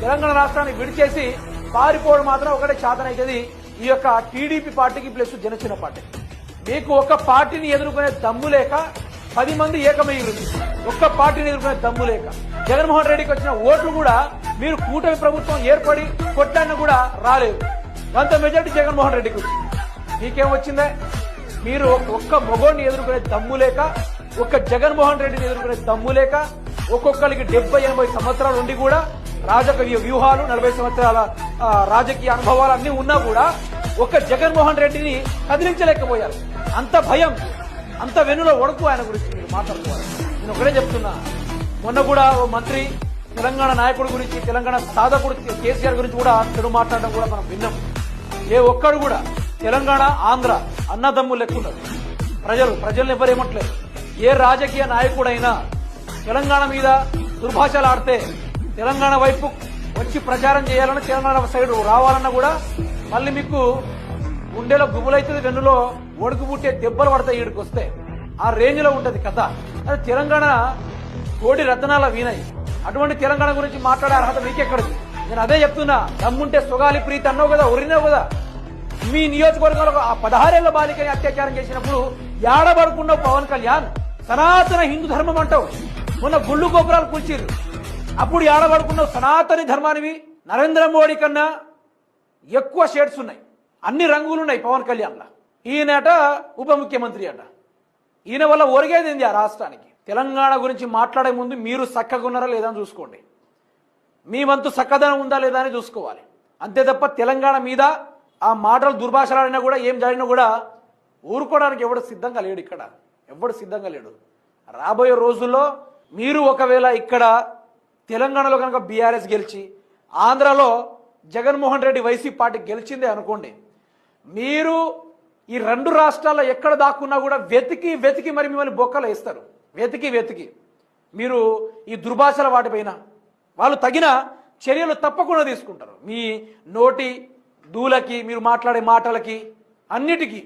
తెలంగాణ రాష్ట్రాన్ని విడిచేసి పారిపోవడం మాత్రం ఒకటే చేతనైతుంది ఈ యొక్క టీడీపీ పార్టీకి ప్లస్ జనసేన పార్టీ. మీకు ఒక పార్టీని ఎదుర్కొనే దమ్ము లేక 10 మంది ఏకమయ్యారు. ఒక్క పార్టీని ఎదుర్కొనే దమ్ము లేక జగన్మోహన్ రెడ్డికి వచ్చిన ఓట్లు కూడా మీరు కూటమి ప్రభుత్వం ఏర్పడి కొట్టాన్ని కూడా రాలేదు. అంత మెజార్టీ జగన్మోహన్ రెడ్డికి వచ్చింది. మీకేం వచ్చిందే? మీరు ఒక్క మొగోడిని ఎదుర్కొనే దమ్ము లేక, ఒక్క జగన్మోహన్ రెడ్డిని ఎదుర్కొనే దమ్ము లేక, ఒక్కొక్కరికి 70-80 సంవత్సరాలు ఉండి కూడా రాజకీయ వ్యూహాలు 40 సంవత్సరాల రాజకీయ అనుభవాలు అన్ని ఉన్నా కూడా ఒక్క జగన్మోహన్ రెడ్డిని కదిలించలేకపోయారు. అంత భయం, అంత వెన్నులో వణుకు ఆయన గురించి మీరు మాట్లాడుకోవాలి. నేను ఒకటే చెప్తున్నా, మొన్న కూడా ఓ మంత్రి తెలంగాణ నాయకుడి గురించి, తెలంగాణ సాధకుడు కేసీఆర్ గురించి కూడా చెడు మాట్లాడడం కూడా మనం విన్నాం. ఏ ఒక్కడు కూడా తెలంగాణ ఆంధ్ర అన్నదమ్ములు లెక్కున్నారు. ప్రజలు ఎవరేమట్లేదు. ఏ రాజకీయ నాయకుడైనా తెలంగాణ మీద దుర్భాషలు ఆడితే తెలంగాణ వైపు వచ్చి ప్రచారం చేయాలన్నా, తెలంగాణ సైడ్ రావాలన్నా కూడా మళ్ళీ మీకు గుండెలో గుబులైతుంది, వెన్నులో ఒడుకు పుట్టే దెబ్బలు పడతాయి. ఈడికి వస్తే ఆ రేంజ్ లో ఉంటది కథ. అది తెలంగాణ కోడి రత్నాల వీణై. అటువంటి తెలంగాణ గురించి మాట్లాడే అర్హత మీకెక్కడిది? నేను అదే చెప్తున్నా. దమ్ముంటే సుగాలి ప్రీతి అన్నావు కదా, ఉరినావు కదా. మీ నియోజకవర్గంలో ఆ 16 ఏళ్ల బాలికని అత్యాచారం చేసినప్పుడు ఏడబడుకున్నావు పవన్ కళ్యాణ్. సనాతన హిందూ ధర్మం అంటావు. మొన్న గుళ్ళు గోపురాలు కూల్చిరు, అప్పుడు ఏడబడుకున్నావు. సనాతని ధర్మానివి. నరేంద్ర మోడీ కన్నా ఎక్కువ షేడ్స్ ఉన్నాయి, అన్ని రంగులున్నాయి పవన్ కళ్యాణ్లా. ఈయనట ఉప ముఖ్యమంత్రి అట. ఈయన వల్ల ఒరిగేది ఏంది ఆ రాష్ట్రానికి? తెలంగాణ గురించి మాట్లాడే ముందు మీరు చక్కగా ఉన్నారా లేదా అని చూసుకోండి. మీ వంతు చక్కదనం ఉందా లేదా అని చూసుకోవాలి. అంతే తప్ప తెలంగాణ మీద ఆ మాటలు దుర్భాషలాడినా కూడా, ఏం జరిగినా కూడా ఊరుకోవడానికి ఎవడు సిద్ధంగా లేడు. ఇక్కడ ఎవడు సిద్ధంగా లేడు. రాబోయే రోజుల్లో మీరు ఒకవేళ ఇక్కడ తెలంగాణలో కనుక బీఆర్ఎస్ గెలిచి, ఆంధ్రాలో జగన్మోహన్ రెడ్డి వైసీపీ పార్టీ గెలిచిందే అనుకోండి, మీరు ఈ 2 రాష్ట్రాల్లో ఎక్కడ దాక్కున్నా కూడా వెతికి మరి మిమ్మల్ని బొక్కలు వేస్తారు. వెతికి మీరు ఈ దుర్భాషల వాటిపైన వాళ్ళు తగిన చర్యలు తప్పకుండా తీసుకుంటారు. మీ నోటి దూలకి, మీరు మాట్లాడే మాటలకి, అన్నిటికీ